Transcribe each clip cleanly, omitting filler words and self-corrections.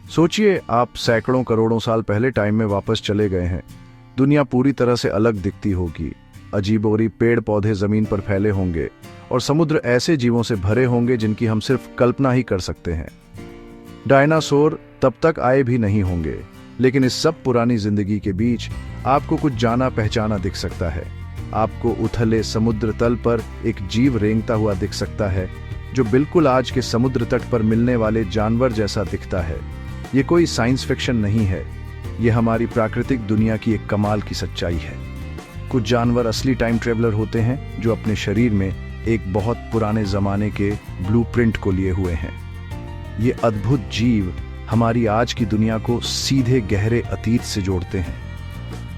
सोचिए, आप सैकड़ों करोड़ों साल पहले टाइम में वापस चले गए हैं। दुनिया पूरी तरह से अलग दिखती होगी। अजीबोगरीब पेड़ पौधे जमीन पर फैले होंगे और समुद्र ऐसे जीवों से भरे होंगे जिनकी हम सिर्फ कल्पना ही कर सकते हैं। डायनासोर तब तक आए भी नहीं होंगे, लेकिन इस सब पुरानी जिंदगी के बीच आपको कुछ जाना पहचाना दिख सकता है। आपको उथले समुद्र तल पर एक जीव रेंगता हुआ दिख सकता है जो बिल्कुल आज के समुद्र तट पर मिलने वाले जानवर जैसा दिखता है। ये कोई साइंस फिक्शन नहीं है, ये हमारी प्राकृतिक दुनिया की एक कमाल की सच्चाई है। कुछ जानवर असली टाइम ट्रेवलर होते हैं जो अपने शरीर में एक बहुत पुराने जमाने के ब्लूप्रिंट को लिए हुए हैं। ये अद्भुत जीव हमारी आज की दुनिया को सीधे गहरे अतीत से जोड़ते हैं।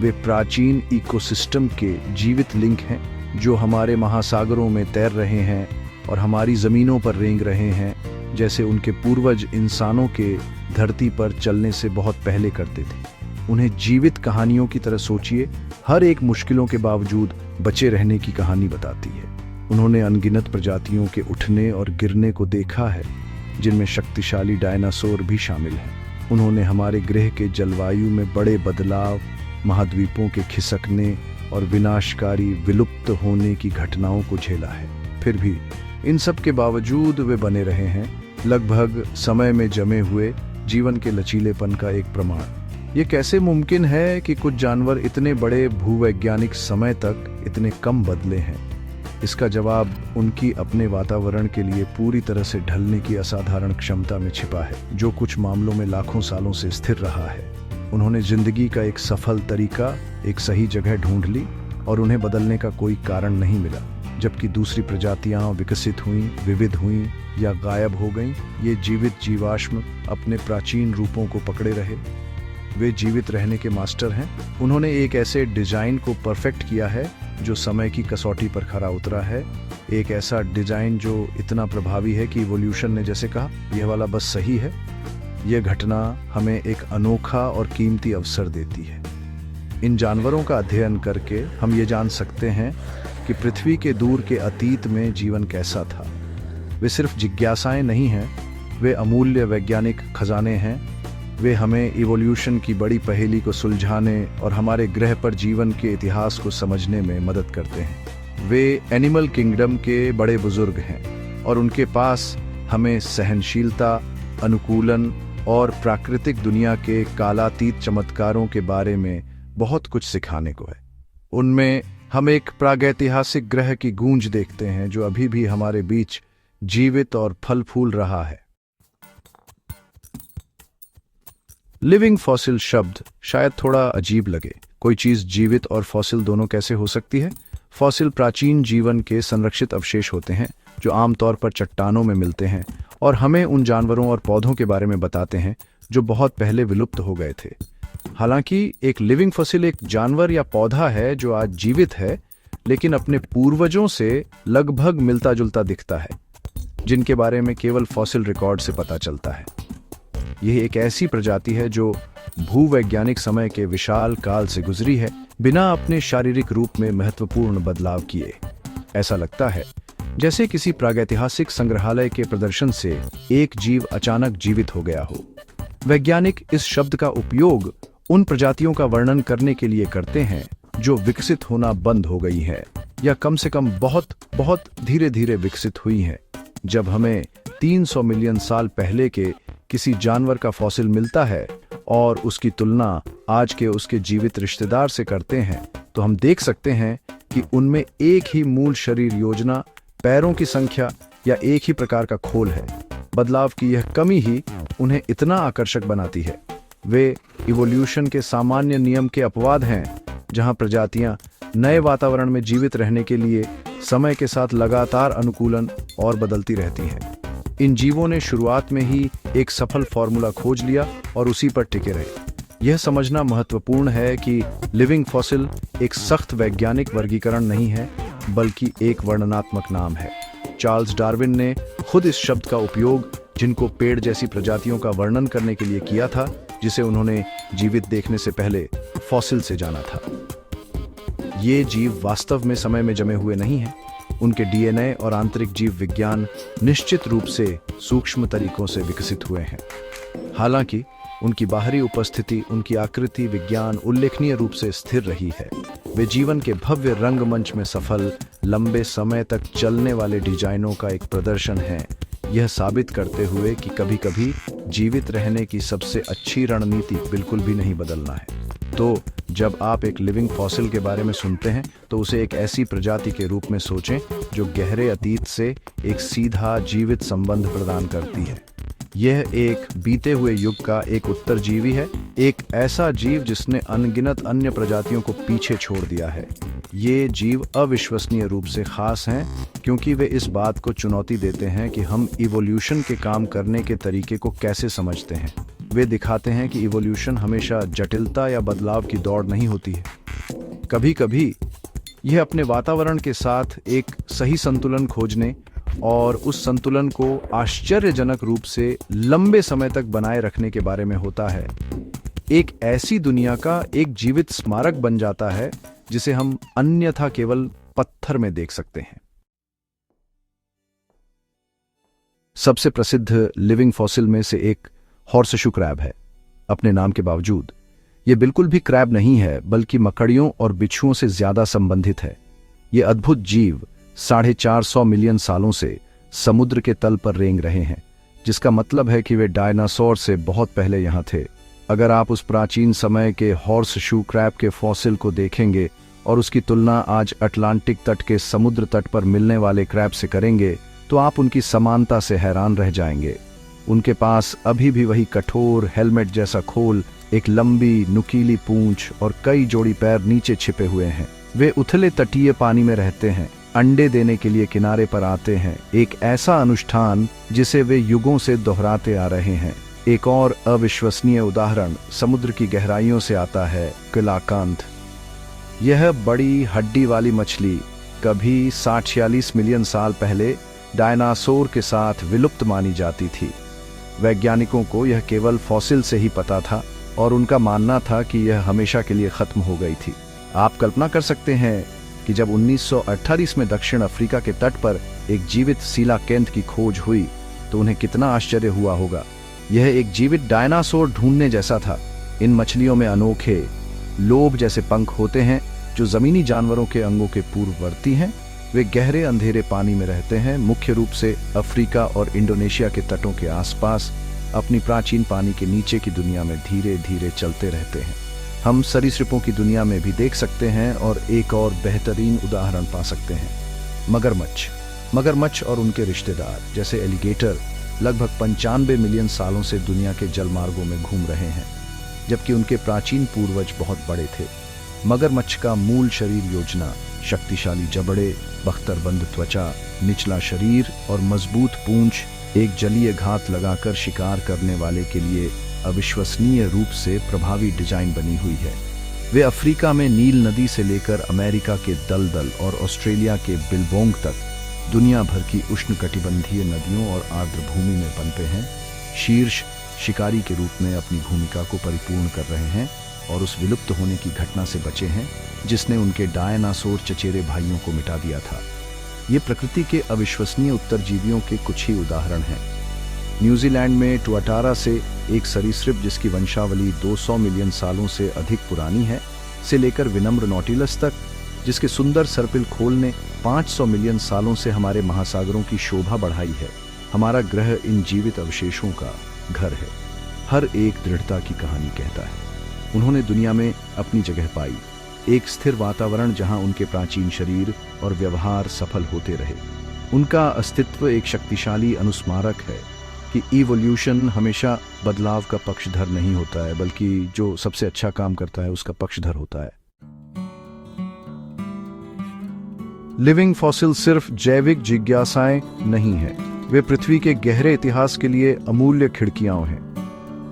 वे प्राचीन इकोसिस्टम के जीवित लिंक हैं जो हमारे महासागरों में तैर रहे हैं और हमारी जमीनों पर रेंग रहे हैं, जैसे उनके पूर्वज इंसानों के धरती पर चलने से बहुत पहले करते थे। उन्हें जीवित कहानियों की तरह सोचिए, हर एक मुश्किलों के बावजूद बचे रहने की कहानी बताती है। उन्होंने अनगिनत प्रजातियों के उठने और गिरने को देखा है, जिनमें शक्तिशाली डायनासोर भी शामिल हैं। उन्होंने हमारे ग्रह के जलवायु में बड़े बदलाव, महाद्वीपों के खिसकने और विनाशकारी विलुप्त होने की घटनाओं को झेला है। फिर भी इन सब के बावजूद वे बने रहे हैं, लगभग समय में जमे हुए जीवन के लचीलेपन का एक प्रमाण। ये कैसे मुमकिन है कि कुछ जानवर इतने बड़े भूवैज्ञानिक समय तक इतने कम बदले हैं? इसका जवाब उनकी अपने वातावरण के लिए पूरी तरह से ढलने की असाधारण क्षमता में छिपा है, जो कुछ मामलों में लाखों सालों से स्थिर रहा है। उन्होंने जिंदगी का एक सफल तरीका, एक सही जगह ढूंढ ली और उन्हें बदलने का कोई कारण नहीं मिला। जबकि दूसरी प्रजातियां विकसित हुईं, विविध हुईं या गायब हो गईं, ये जीवित जीवाश्म अपने प्राचीन रूपों को पकड़े रहे। वे जीवित रहने के मास्टर हैं। उन्होंने एक ऐसे डिजाइन को परफेक्ट किया है जो समय की कसौटी पर खरा उतरा है। एक ऐसा डिजाइन जो इतना प्रभावी है कि इवोल्यूशन ने जैसे कहा, यह वाला बस सही है। यह घटना हमें एक अनोखा और कीमती अवसर देती है। इन जानवरों का अध्ययन करके हम ये जान सकते हैं कि पृथ्वी के दूर के अतीत में जीवन कैसा था। वे सिर्फ जिज्ञासाएं नहीं हैं, वे अमूल्य वैज्ञानिक खजाने हैं। वे हमें इवोल्यूशन की बड़ी पहेली को सुलझाने और हमारे ग्रह पर जीवन के इतिहास को समझने में मदद करते हैं। वे एनिमल किंगडम के बड़े बुजुर्ग हैं और उनके पास हमें सहनशीलता, अनुकूलन और प्राकृतिक दुनिया के कालातीत चमत्कारों के बारे में बहुत कुछ सिखाने को है। उनमें हम एक प्रागैतिहासिक ग्रह की गूंज देखते हैं जो अभी भी हमारे बीच जीवित और फल फूल रहा है। लिविंग फॉसिल शब्द शायद थोड़ा अजीब लगे। कोई चीज जीवित और फॉसिल दोनों कैसे हो सकती है? फॉसिल प्राचीन जीवन के संरक्षित अवशेष होते हैं जो आमतौर पर चट्टानों में मिलते हैं और हमें उन जानवरों और पौधों के बारे में बताते हैं जो बहुत पहले विलुप्त हो गए थे। हालांकि एक लिविंग फॉसिल एक जानवर या पौधा है जो आज जीवित है, लेकिन अपने पूर्वजों से लगभग मिलता जुलता दिखता है, जिनके बारे में केवल फॉसिल रिकॉर्ड से पता चलता है। यह एक ऐसी प्रजाति है जो भूवैज्ञानिक समय के विशाल काल से गुजरी है, बिना अपने शारीरिक रूप में महत्वपूर्ण बदलाव किए। ऐसा लगता है जैसे किसी प्रागैतिहासिक संग्रहालय के प्रदर्शन से एक जीव अचानक जीवित हो गया हो। वैज्ञानिक इस शब्द का उपयोग उन प्रजातियों का वर्णन करने के लिए करते हैं जो विकसित होना बंद हो गई है या कम से कम बहुत बहुत धीरे धीरे विकसित हुई हैं। जब हमें 300 मिलियन साल पहले के किसी जानवर का फॉसिल मिलता है और उसकी तुलना आज के उसके जीवित रिश्तेदार से करते हैं, तो हम देख सकते हैं कि उनमें एक ही मूल शरीर योजना, पैरों की संख्या या एक ही प्रकार का खोल है। बदलाव की यह कमी ही उन्हें इतना आकर्षक बनाती है। वे इवोल्यूशन के सामान्य नियम के अपवाद हैं, जहां प्रजातियां नए वातावरण में जीवित रहने के लिए समय के साथ लगातार अनुकूलन और बदलती रहती हैं। इन जीवों ने शुरुआत में ही एक सफल फॉर्मूला खोज लिया और उसी पर टिके रहे। यह समझना महत्वपूर्ण है कि लिविंग फॉसिल एक सख्त वैज्ञानिक वर्गीकरण नहीं है, बल्कि एक वर्णनात्मक नाम है। चार्ल्स डार्विन ने खुद इस शब्द का उपयोग जिनको पेड़ जैसी प्रजातियों का वर्णन करने के लिए किया था, जिसे उन्होंने जीवित देखने से पहले फॉसिल से जाना था। ये जीव वास्तव में समय में जमे हुए नहीं हैं। उनके डीएनए और आंतरिक जीव विज्ञान निश्चित रूप से सूक्ष्म तरीकों से विकसित हुए हैं। हालांकि उनकी बाहरी उपस्थिति, उनकी आकृति विज्ञान उल्लेखनीय रूप से स्थिर रही है। वे जीवन के भव्य रंगमंच में सफल, लंबे समय तक चलने वाले डिजाइनों का एक प्रदर्शन है, यह साबित करते हुए कि कभी-कभी जीवित रहने की सबसे अच्छी रणनीति बिल्कुल भी नहीं बदलना है। तो जब आप एक लिविंग फॉसिल के बारे में सुनते हैं तो उसे एक ऐसी प्रजाति के रूप में सोचें जो गहरे अतीत से एक सीधा जीवित संबंध प्रदान करती है। यह एक बीते हुए युग का एक उत्तरजीवी है, एक ऐसा जीव जिसने अनगिनत अन्य प्रजातियों को पीछे छोड़ दिया है। ये जीव अविश्वसनीय रूप से खास हैं क्योंकि वे इस बात को चुनौती देते हैं कि हम इवोल्यूशन के काम करने के तरीके को कैसे समझते हैं। वे दिखाते हैं कि इवोल्यूशन हमेशा जटिलता या बदलाव की दौड़ नहीं होती है। कभी-कभी यह अपने वातावरण के साथ एक सही संतुलन खोजने और उस संतुलन को आश्चर्यजनक रूप से लंबे समय तक बनाए रखने के बारे में होता है। एक ऐसी दुनिया का एक जीवित स्मारक बन जाता है जिसे हम अन्यथा केवल पत्थर में देख सकते हैं। सबसे प्रसिद्ध लिविंग फॉसिल में से एक हॉर्सशू क्रैब है। अपने नाम के बावजूद यह बिल्कुल भी क्रैब नहीं है, बल्कि मकड़ियों और बिच्छुओं से ज्यादा संबंधित है। यह अद्भुत जीव 450 मिलियन सालों से समुद्र के तल पर रेंग रहे हैं, जिसका मतलब है कि वे डायनासोर से बहुत पहले यहां थे। अगर आप उस प्राचीन समय के हॉर्सशू क्रैब के फॉसिल को देखेंगे और उसकी तुलना आज अटलांटिक तट के समुद्र तट पर मिलने वाले क्रैब से करेंगे तो आप उनकी समानता से हैरान रह जाएंगे। उनके पास अभी भी वही कठोर हेलमेट जैसा खोल, एक लंबी नुकीली पूंछ और कई जोड़ी पैर नीचे छिपे हुए हैं। वे उथले तटीय पानी में रहते हैं, अंडे देने के लिए किनारे पर आते हैं, एक ऐसा अनुष्ठान जिसे वे युगों से दोहराते आ रहे हैं। एक और अविश्वसनीय उदाहरण समुद्र की गहराइयों से आता है, किलाकांथ। यह बड़ी हड्डी वाली मछली कभी 60-46 मिलियन साल पहले डायनासोर के साथ विलुप्त मानी जाती थी। वैज्ञानिकों को यह केवल फॉसिल से ही पता था और उनका मानना था कि यह हमेशा के लिए खत्म हो गई थी। आप कल्पना कर सकते हैं कि जब 1938 में दक्षिण अफ्रीका के तट पर एक जीवित सीलाकेंथ की खोज हुई तो उन्हें कितना आश्चर्य हुआ होगा। यह एक जीवित डायनासोर ढूंढने जैसा था। इन मछलियों में अनोखे लोब जैसे पंख होते हैं जो जमीनी जानवरों के अंगों के पूर्ववर्ती हैं। वे गहरे अंधेरे पानी में रहते हैं, मुख्य रूप से अफ्रीका और इंडोनेशिया के तटों के आसपास। अपनी प्राचीन पानी के नीचे की दुनिया में धीरे धीरे चलते रहते हैं। हम सरीसृपों की दुनिया में भी देख सकते हैं और एक और बेहतरीन उदाहरण पा सकते हैं, मगरमच्छ और उनके रिश्तेदार जैसे एलिगेटर लगभग 95 मिलियन सालों से दुनिया के जलमार्गों में घूम रहे हैं, जबकि उनके प्राचीन पूर्वज बहुत बड़े थे। मगरमच्छ का मूल शरीर योजना, शक्तिशाली जबड़े, बख्तरबंद त्वचा, निचला शरीर और मजबूत पूंछ एक जलीय घात लगाकर शिकार करने वाले के लिए अविश्वसनीय रूप से प्रभावी डिजाइन बनी हुई है। वे अफ्रीका में नील नदी से लेकर अमेरिका के दलदल और ऑस्ट्रेलिया के बिलबोंग तक दुनिया भर की उष्णकटिबंधीय नदियों और आर्द्र भूमि में पनपे हैं। शीर्ष शिकारी के रूप में अपनी भूमिका को परिपूर्ण कर रहे हैं और उस विलुप्त होने की घटना से बचे हैं जिसने उनके डायनासोर चचेरे भाइयों को मिटा दिया था। ये प्रकृति के अविश्वसनीय उत्तरजीवियों के कुछ ही उदाहरण हैं। न्यूजीलैंड में टुआटारा से एक सरीसृप जिसकी वंशावली 200 मिलियन सालों से अधिक पुरानी है, से लेकर विनम्र नॉटिलस तक जिसके सुंदर सर्पिल खोल ने 500 मिलियन सालों से हमारे महासागरों की शोभा बढ़ाई है। हमारा ग्रह इन जीवित अवशेषों का घर है। हर एक दृढ़ता की कहानी कहता है। उन्होंने दुनिया में अपनी जगह पाई, एक स्थिर वातावरण जहां उनके प्राचीन शरीर और व्यवहार सफल होते रहे। उनका अस्तित्व एक शक्तिशाली अनुस्मारक है कि इवोल्यूशन हमेशा बदलाव का पक्षधर नहीं होता है, बल्कि जो सबसे अच्छा काम करता है उसका पक्षधर होता है। लिविंग फॉसिल सिर्फ जैविक जिज्ञासाएं नहीं है, वे पृथ्वी के गहरे इतिहास के लिए अमूल्य खिड़कियां हैं।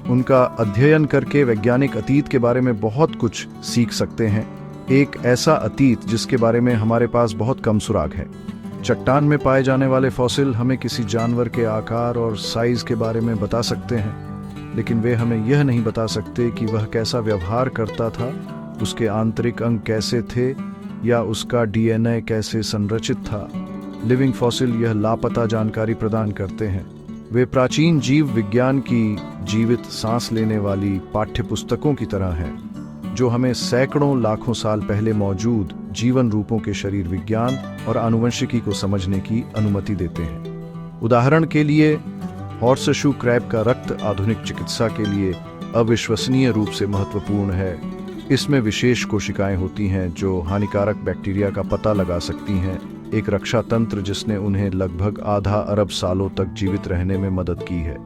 उनका अध्ययन करके वैज्ञानिक अतीत के बारे में बहुत कुछ सीख सकते हैं, एक ऐसा अतीत जिसके बारे में हमारे पास बहुत कम सुराग है। चट्टान में पाए जाने वाले फॉसिल हमें किसी जानवर के आकार और साइज के बारे में बता सकते हैं, लेकिन वे हमें यह नहीं बता सकते कि वह कैसा व्यवहार करता था, उसके आंतरिक अंग कैसे थे या उसका डीएनए कैसे संरचित था। लिविंग फॉसिल यह लापता जानकारी प्रदान करते हैं। वे प्राचीन जीव विज्ञान की जीवित सांस लेने वाली पाठ्य पुस्तकों की तरह हैं, जो हमें सैकड़ों लाखों साल पहले मौजूद जीवन रूपों के शरीर विज्ञान और आनुवंशिकी को समझने की अनुमति देते हैं। उदाहरण के लिए हॉर्सशू क्रैब का रक्त आधुनिक चिकित्सा के लिए अविश्वसनीय रूप से महत्वपूर्ण है। इसमें विशेष कोशिकाएं होती हैं जो हानिकारक बैक्टीरिया का पता लगा सकती हैं, एक रक्षा तंत्र जिसने उन्हें लगभग आधा अरब सालों तक जीवित रहने में मदद की है।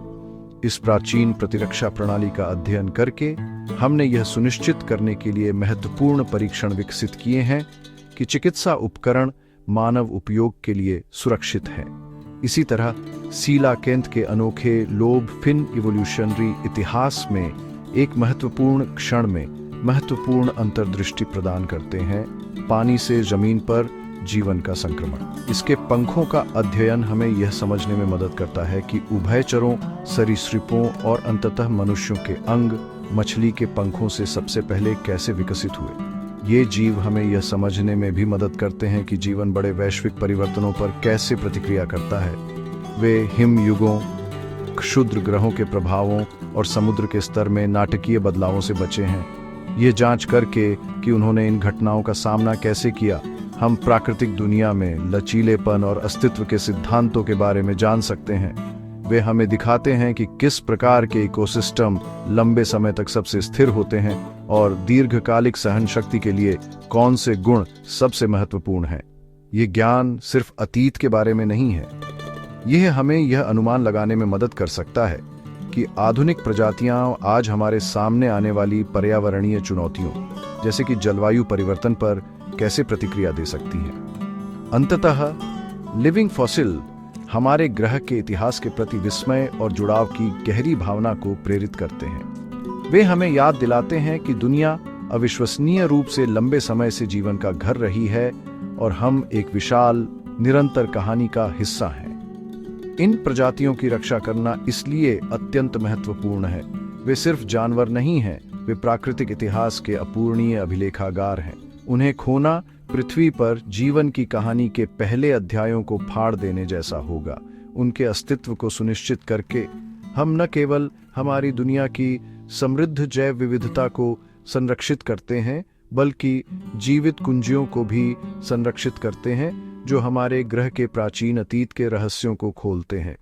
इस प्राचीन प्रतिरक्षा प्रणाली का अध्ययन करके हमने यह सुनिश्चित करने के लिए महत्वपूर्ण परीक्षण विकसित किए हैं कि चिकित्सा उपकरण मानव उपयोग के लिए सुरक्षित हैं। इसी तरह सीलाकेंत के अनोखे लोब फिन इवोल्यूशनरी इतिहास में एक महत्वपूर्ण क्षण में महत्वपूर्ण अंतर्दृष्टि प्रदान करते हैं, पानी से जमीन पर जीवन का संक्रमण। इसके पंखों का अध्ययन हमें यह समझने में मदद करता है कि उभयचरों, सरीसृपों और अंततः मनुष्यों के अंग मछली के पंखों से सबसे पहले कैसे विकसित हुए। ये जीव हमें यह समझने में भी मदद करते हैं कि जीवन बड़े वैश्विक परिवर्तनों पर कैसे प्रतिक्रिया करता है। वे हिम युगों, क्षुद्र ग्रहों के प्रभावों और समुद्र के स्तर में नाटकीय बदलावों से बचे हैं। ये जांच करके कि उन्होंने इन घटनाओं का सामना कैसे किया, हम प्राकृतिक दुनिया में लचीलेपन और अस्तित्व के सिद्धांतों के बारे में जान सकते हैं। वे हमें दिखाते हैं कि किस प्रकार के इकोसिस्टम लंबे समय तक सबसे स्थिर होते हैं और दीर्घकालिक सहन शक्ति के लिए कौन से गुण सबसे महत्वपूर्ण हैं। ये ज्ञान सिर्फ अतीत के बारे में नहीं है, यह हमें यह अनुमान लगाने में मदद कर सकता है कि आधुनिक प्रजातियां आज हमारे सामने आने वाली पर्यावरणीय चुनौतियों जैसे कि जलवायु परिवर्तन पर कैसे प्रतिक्रिया दे सकती हैं। अंततः लिविंग फॉसिल हमारे ग्रह के इतिहास के प्रति विस्मय और जुड़ाव की गहरी भावना को प्रेरित करते हैं। वे हमें याद दिलाते हैं कि दुनिया अविश्वसनीय रूप से लंबे समय से जीवन का घर रही है और हम एक विशाल निरंतर कहानी का हिस्सा हैं। इन प्रजातियों की रक्षा करना इसलिए अत्यंत महत्वपूर्ण है। वे सिर्फ जानवर नहीं हैं, वे प्राकृतिक इतिहास के अपूर्णीय अभिलेखागार हैं। उन्हें खोना पृथ्वी पर जीवन की कहानी के पहले अध्यायों को फाड़ देने जैसा होगा। उनके अस्तित्व को सुनिश्चित करके हम न केवल हमारी दुनिया की समृद्ध जैव विविधता को संरक्षित करते हैं, बल्कि जीवित कुंजियों को भी संरक्षित करते हैं जो हमारे ग्रह के प्राचीन अतीत के रहस्यों को खोलते हैं।